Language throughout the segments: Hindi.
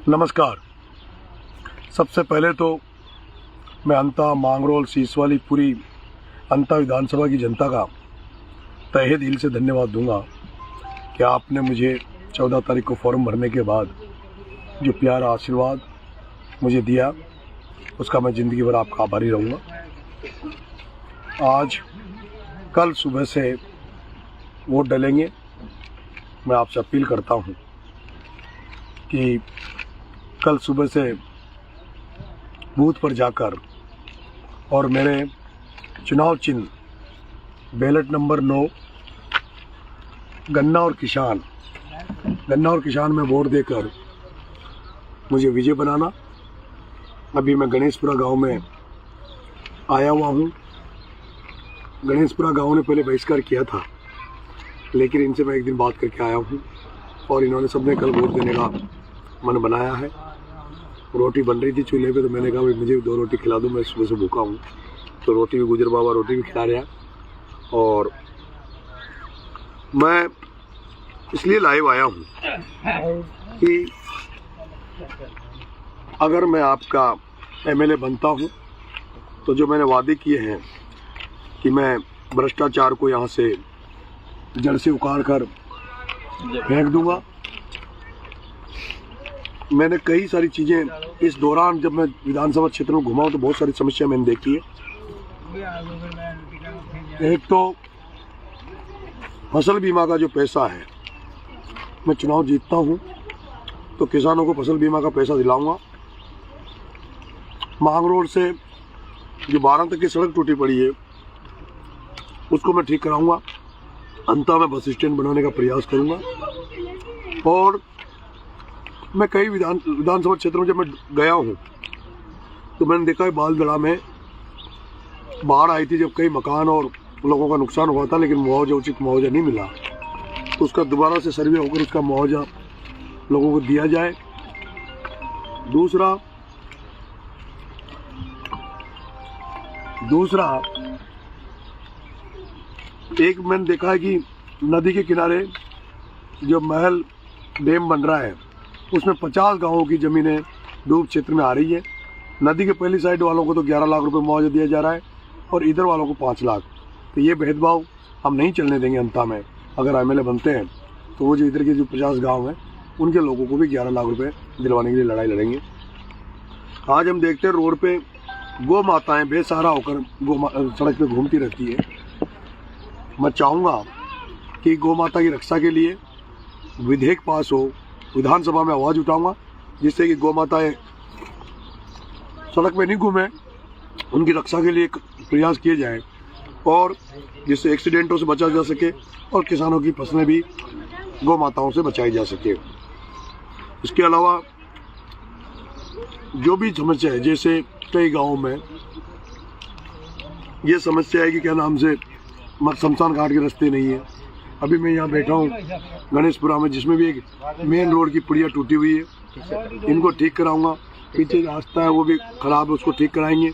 नमस्कार। सबसे पहले तो मैं अंता मांगरोल सीसवाली पूरी अंता विधानसभा की जनता का तहे दिल से धन्यवाद दूंगा कि आपने मुझे 14 तारीख को फॉर्म भरने के बाद जो प्यारा आशीर्वाद मुझे दिया, उसका मैं ज़िंदगी भर आपका आभारी रहूँगा। आज कल सुबह से वोट डालेंगे। मैं आपसे अपील करता हूँ कि कल सुबह से बूथ पर जाकर और मेरे चुनाव चिन्ह बैलेट नंबर 9 गन्ना और किसान में वोट देकर मुझे विजय बनाना। अभी मैं गणेशपुरा गांव में आया हुआ हूं। गणेशपुरा गांव ने पहले बहिष्कार किया था, लेकिन इनसे मैं एक दिन बात करके आया हूं और इन्होंने सबने कल वोट देने का मन बनाया है। रोटी बन रही थी चूल्हे पे, तो मैंने कहा भाई मुझे 2 रोटी खिला दो, मैं सुबह से भूखा हूँ। तो रोटी भी गुजर बाबा रोटी भी खिला रहा। और मैं इसलिए लाइव आया हूँ कि अगर मैं आपका एमएलए बनता हूँ तो जो मैंने वादे किए हैं कि मैं भ्रष्टाचार को यहाँ से जड़ से उखाड़ कर फेंक दूंगा। मैंने कई सारी चीज़ें इस दौरान जब मैं विधानसभा क्षेत्र में घुमा हूं तो बहुत सारी समस्या मैंने देखी है। एक तो फसल बीमा का जो पैसा है, मैं चुनाव जीतता हूं तो किसानों को फसल बीमा का पैसा दिलाऊंगा। मांगरोल से जो 12 तक की सड़क टूटी पड़ी है उसको मैं ठीक कराऊंगा। अंता में बस स्टैंड बनाने का प्रयास करूंगा। और मैं कई विधानसभा क्षेत्रों में जब मैं गया हूं तो मैंने देखा है बालदड़ा में बाढ़ आई थी, जब कई मकान और लोगों का नुकसान हुआ था, लेकिन मुआवजा उचित मुआवजा नहीं मिला। तो उसका दोबारा से सर्वे होकर उसका मुआवजा लोगों को दिया जाए। दूसरा एक मैंने देखा है कि नदी के किनारे जो महल डैम बन रहा है उसमें 50 गांवों की ज़मीनें डूब क्षेत्र में आ रही है। नदी के पहली साइड वालों को तो 11 लाख रुपए मुआवजा दिया जा रहा है और इधर वालों को 5 लाख। तो ये भेदभाव हम नहीं चलने देंगे। अंता में अगर एमएलए बनते हैं तो वो जो इधर के जो 50 गांव हैं उनके लोगों को भी 11 लाख रुपए दिलवाने के लिए लड़ाई लड़ेंगे। आज हम देखते हैं रोड पे गौ माताएँ बेसहारा होकर सड़क पर घूमती रहती है। मैं चाहूँगा कि गौ माता की रक्षा के लिए विधेयक पास हो, विधानसभा में आवाज़ उठाऊंगा, जिससे कि गौ माताएं सड़क पे नहीं घूमे, उनकी रक्षा के लिए प्रयास किए जाए और जिससे एक्सीडेंटों से बचा जा सके और किसानों की फसलें भी गौ माताओं से बचाई जा सके। इसके अलावा जो भी समस्या है, जैसे कई गाँवों में ये समस्या है कि क्या नाम से शमशान घाट के रास्ते नहीं है। अभी मैं यहाँ बैठा हूँ गणेशपुरा में, जिसमें भी एक मेन रोड की पुड़िया टूटी हुई है, इनको ठीक कराऊंगा। पीछे रास्ता है वो भी खराब है, उसको ठीक कराएंगे।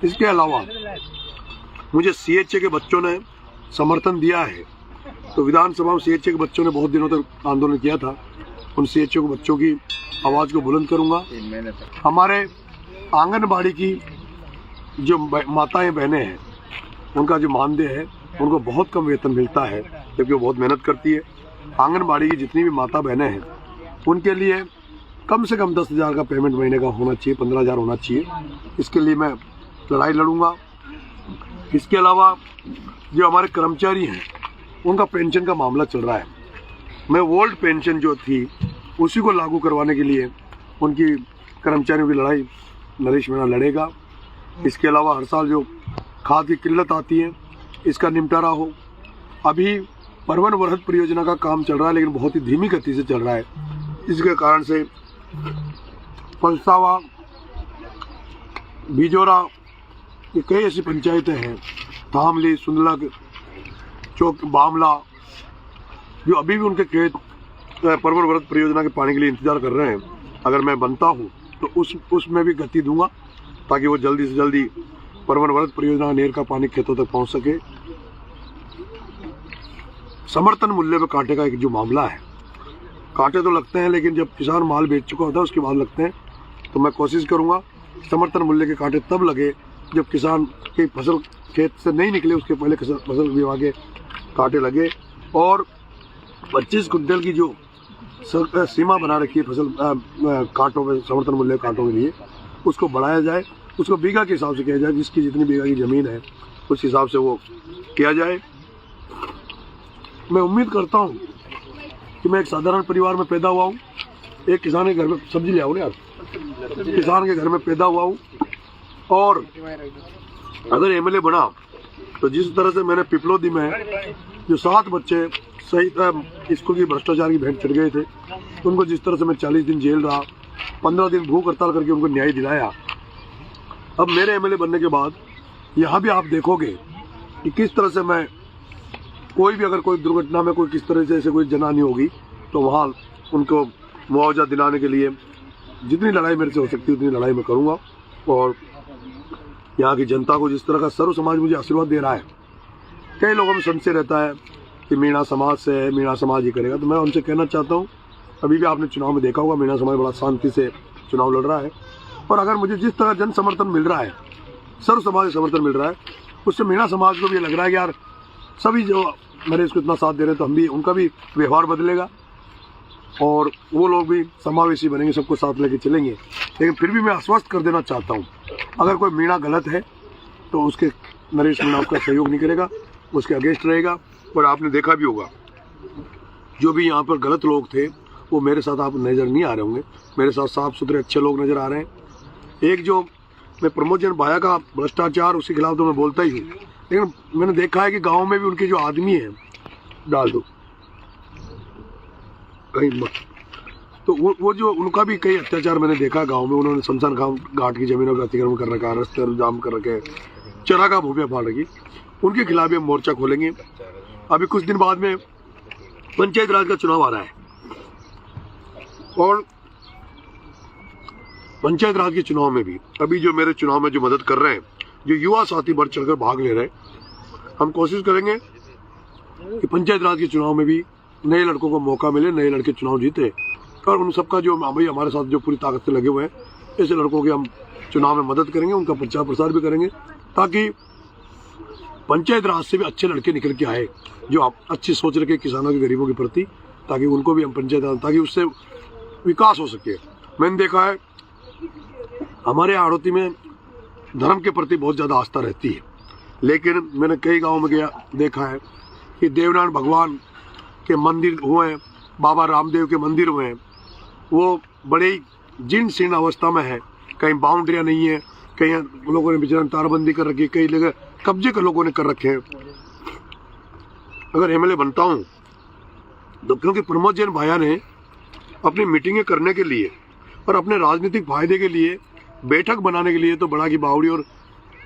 इसके अलावा मुझे सीएचए के बच्चों ने समर्थन दिया है, तो विधानसभा में सीएचए के बच्चों ने बहुत दिनों तक आंदोलन किया था। उन सीएचए के बच्चों की आवाज़ को बुलंद करूँगा। हमारे आंगनबाड़ी की जो माताएँ बहनें हैं उनका जो मानदेय है, उनको बहुत कम वेतन मिलता है, जबकि वो बहुत मेहनत करती है। आंगनबाड़ी की जितनी भी माता बहनें हैं उनके लिए कम से कम 10,000 का पेमेंट महीने का होना चाहिए, 15,000 होना चाहिए। इसके लिए मैं लड़ाई लड़ूंगा। इसके अलावा जो हमारे कर्मचारी हैं उनका पेंशन का मामला चल रहा है। मैं ओल्ड पेंशन जो थी उसी को लागू करवाने के लिए उनकी कर्मचारियों की लड़ाई नरेश मीणा लड़ेगा। इसके अलावा हर साल जो खाद की किल्लत आती है, इसका निपटारा हो। अभी परवन वरहत परियोजना का काम चल रहा है, लेकिन बहुत ही धीमी गति से चल रहा है। इसके कारण से पंसावा, बिजोरा, ये कई ऐसी पंचायतें हैं, धामली, सुंदलग, चौक, बामला, जो अभी भी उनके खेत परवन वरहत परियोजना के पानी के लिए इंतजार कर रहे हैं। अगर मैं बनता हूँ तो उसमें भी गति दूंगा, ताकि वो जल्दी से जल्दी परवन वरहत परियोजना नहर का पानी खेतों तक पहुँच सके। समर्थन मूल्य पर कांटे का एक जो मामला है कांटे तो लगते हैं, लेकिन जब किसान माल बेच चुका होता है उसके बाद लगते हैं। तो मैं कोशिश करूँगा समर्थन मूल्य के कांटे तब लगे जब किसान की फसल खेत से नहीं निकले, उसके पहले फसल बीमा के कांटे लगे। और 25 कुंटल की जो सीमा बना रखी है फसल कांटों में, समर्थन मूल्य कांटों के लिए, उसको बढ़ाया जाए, उसको बीघा के हिसाब से किया जाए, जिसकी जितनी बीघा की ज़मीन है उस हिसाब से वो किया जाए। मैं उम्मीद करता हूँ कि मैं एक साधारण परिवार में पैदा हुआ हूँ, एक किसान के घर में, सब्जी ले आओ ना यार, किसान के घर में पैदा हुआ हूँ। और अगर एमएलए बना तो जिस तरह से मैंने पिपलोदी में जो 7 बच्चे सही स्कूल की भ्रष्टाचार की भेंट चढ़ गए थे, उनको जिस तरह से मैं 40 दिन जेल रहा, 15 दिन भूख हड़ताल करके उनको न्याय दिलाया, अब मेरे एमएलए बनने के बाद यहाँ भी आप देखोगे कि किस तरह से मैं कोई भी अगर कोई दुर्घटना में कोई किस तरह से ऐसे कोई जनानी होगी तो वहाँ उनको मुआवजा दिलाने के लिए जितनी लड़ाई मेरे से हो सकती है उतनी लड़ाई मैं करूँगा। और यहाँ की जनता को जिस तरह का सर्व समाज मुझे आशीर्वाद दे रहा है, कई लोगों में संशय रहता है कि मीणा समाज से है, मीणा समाज ही करेगा, तो मैं उनसे कहना चाहता हूँ, अभी भी आपने चुनाव में देखा होगा मीणा समाज बड़ा शांति से चुनाव लड़ रहा है। और अगर मुझे जिस तरह जन समर्थन मिल रहा है, सर्व समाज समर्थन मिल रहा है, उससे मीणा समाज को भी लग रहा है कि यार सभी जो मेरे इसको इतना साथ दे रहे हैं तो हम भी, उनका भी व्यवहार बदलेगा और वो लोग भी समावेशी बनेंगे, सबको साथ लेके चलेंगे। लेकिन फिर भी मैं आश्वस्त कर देना चाहता हूँ, अगर कोई मीणा गलत है तो उसके नरेश मीणा उसका सहयोग नहीं करेगा, उसके अगेंस्ट रहेगा। और आपने देखा भी होगा जो भी यहाँ पर गलत लोग थे वो मेरे साथ आप नज़र नहीं आ रहे होंगे, मेरे साथ साफ सुथरे अच्छे लोग नज़र आ रहे हैं। एक जो मैं प्रमोद जैन भाया का भ्रष्टाचार, उसके खिलाफ तो मैं बोलता ही हूँ, लेकिन मैंने देखा है कि गांव में भी उनके जो आदमी हैं, डाल दो कहीं मत, तो वो जो उनका भी कई अत्याचार मैंने देखा गांव में। उन्होंने शमशान घाट की जमीनों का अतिक्रमण कर रखा है, रास्ते जाम कर रखे, चरागाह भूमिया फाड़ रखी, उनके खिलाफ भी हम मोर्चा खोलेंगे। अभी कुछ दिन बाद में पंचायत राज का चुनाव आ रहा है और पंचायत राज के चुनाव में भी अभी जो मेरे चुनाव में जो मदद कर रहे हैं, जो युवा साथी बढ़ चढ़कर भाग ले रहे हैं, हम कोशिश करेंगे कि पंचायत राज के चुनाव में भी नए लड़कों को मौका मिले, नए लड़के चुनाव जीते। और उन सबका जो भाई हमारे साथ जो पूरी ताकत से लगे हुए हैं, ऐसे लड़कों की हम चुनाव में मदद करेंगे, उनका प्रचार प्रसार भी करेंगे, ताकि पंचायत राज से भी अच्छे लड़के निकल के आए जो आप अच्छी सोच रखे किसानों के, गरीबों के प्रति, ताकि उनको भी हम पंचायत राज, ताकि उससे विकास हो सके। मैंने देखा है हमारे आड़ोती में धर्म के प्रति बहुत ज़्यादा आस्था रहती है, लेकिन मैंने कई गाँव में गया देखा है कि देवनारायण भगवान के मंदिर हुए हैं, बाबा रामदेव के मंदिर हुए हैं, वो बड़े ही जीर्ण शीर्ण अवस्था में है, कहीं बाउंड्रियाँ नहीं है, कहीं लोगों ने बिजली तारबंदी कर रखी है, कई जगह कब्जे के लोगों ने कर रखे हैं। अगर एमएलए बनता हूँ तो क्योंकि प्रमोद जैन भाया ने अपनी मीटिंगें करने के लिए और अपने राजनीतिक फायदे के लिए, बैठक बनाने के लिए तो बड़ा की बावड़ी और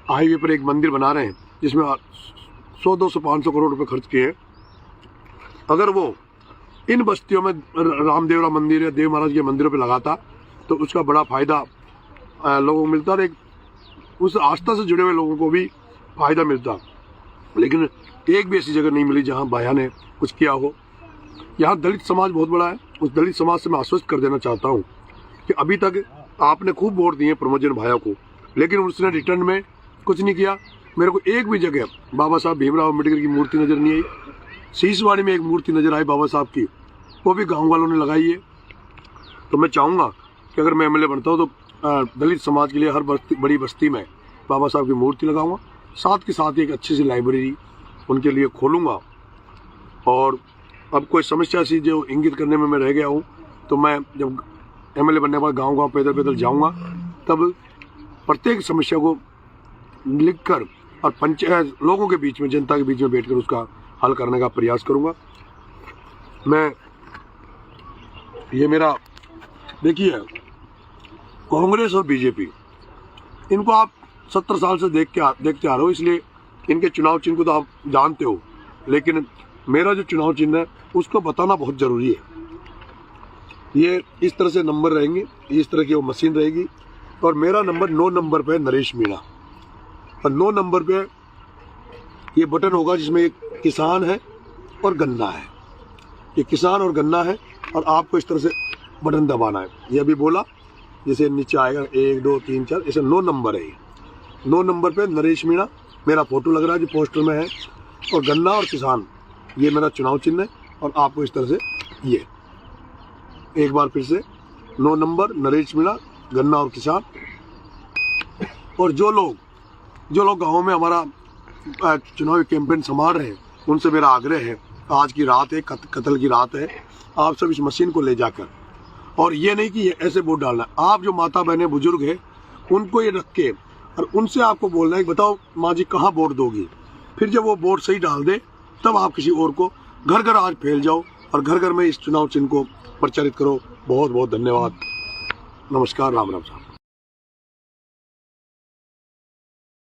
हाईवे पर एक मंदिर बना रहे हैं जिसमें 100, 200, 500 करोड़ रुपए खर्च किए हैं। अगर वो इन बस्तियों में रामदेवरा मंदिर या देव महाराज के मंदिरों पे लगाता तो उसका बड़ा फायदा लोगों को मिलता और एक उस आस्था से जुड़े हुए लोगों को भी फायदा मिलता। लेकिन एक भी ऐसी जगह नहीं मिली जहां भाया ने कुछ किया हो। यहाँ दलित समाज बहुत बड़ा है, उस दलित समाज से मैं आश्वस्त कर देना चाहता हूँ कि अभी तक आपने खूब वोट दिए प्रमोद जैन भाया को, लेकिन उसने रिटर्न में कुछ नहीं किया। मेरे को एक भी जगह बाबा साहब भीमराव अम्बेडकर की मूर्ति नज़र नहीं आई। शीशवाड़ी में एक मूर्ति नज़र आई बाबा साहब की, वो भी गाँव वालों ने लगाई है। तो मैं चाहूँगा कि अगर मैं एमएलए बनता हूँ तो दलित समाज के लिए हर बड़ी बस्ती में बाबा साहब की मूर्ति लगाऊंगा, साथ के साथ एक अच्छी सी लाइब्रेरी उनके लिए खोलूँगा। और अब कोई समस्या सी जो इंगित करने में मैं रह गया हूँ, तो मैं जब एमएलए बनने के बाद गाँव पैदल पैदल जाऊँगा, तब प्रत्येक समस्या को लिखकर और पंचायत लोगों के बीच में, जनता के बीच में बैठकर उसका हल करने का प्रयास करूँगा। मैं ये मेरा, देखिए कांग्रेस और बीजेपी, इनको आप 70 साल से देखते आ रहे हो, इसलिए इनके चुनाव चिन्ह को तो आप जानते हो, लेकिन मेरा जो चुनाव चिन्ह है उसको बताना बहुत ज़रूरी है। ये इस तरह से नंबर रहेंगे, इस तरह की वो मशीन रहेगी, और मेरा नंबर 9 नंबर पे है नरेश मीणा, और 9 नंबर पे ये बटन होगा जिसमें एक किसान है और गन्ना है। ये किसान और गन्ना है, और आपको इस तरह से बटन दबाना है। ये अभी बोला, जैसे नीचे आएगा 1 2 3 4, ऐसे 9 नंबर है। ये 9 नंबर पे नरेश मीणा मेरा फोटो लग रहा है जो पोस्टर में है, और गन्ना और किसान ये मेरा चुनाव चिन्ह है। और आपको इस तरह से ये एक बार फिर से 9 नंबर नरेश मीणा गन्ना और किसान। और जो लोग गाँव में हमारा चुनावी कैंपेन संभाल रहे हैं, उनसे मेरा आग्रह है, आज की रात है, कत्ल की रात है, आप सब इस मशीन को ले जाकर, और ये नहीं कि ये ऐसे वोट डालना, आप जो माता बहनें बुजुर्ग हैं उनको ये रख के और उनसे आपको बोलना है कि बताओ माँ जी कहाँ वोट दोगी। फिर जब वो वोट सही डाल दे तब आप किसी और को घर घर आज फैल जाओ और घर घर में इस चुनाव चिन्ह को प्रचारित करो। बहुत बहुत धन्यवाद। नमस्कार। राम राम साहब।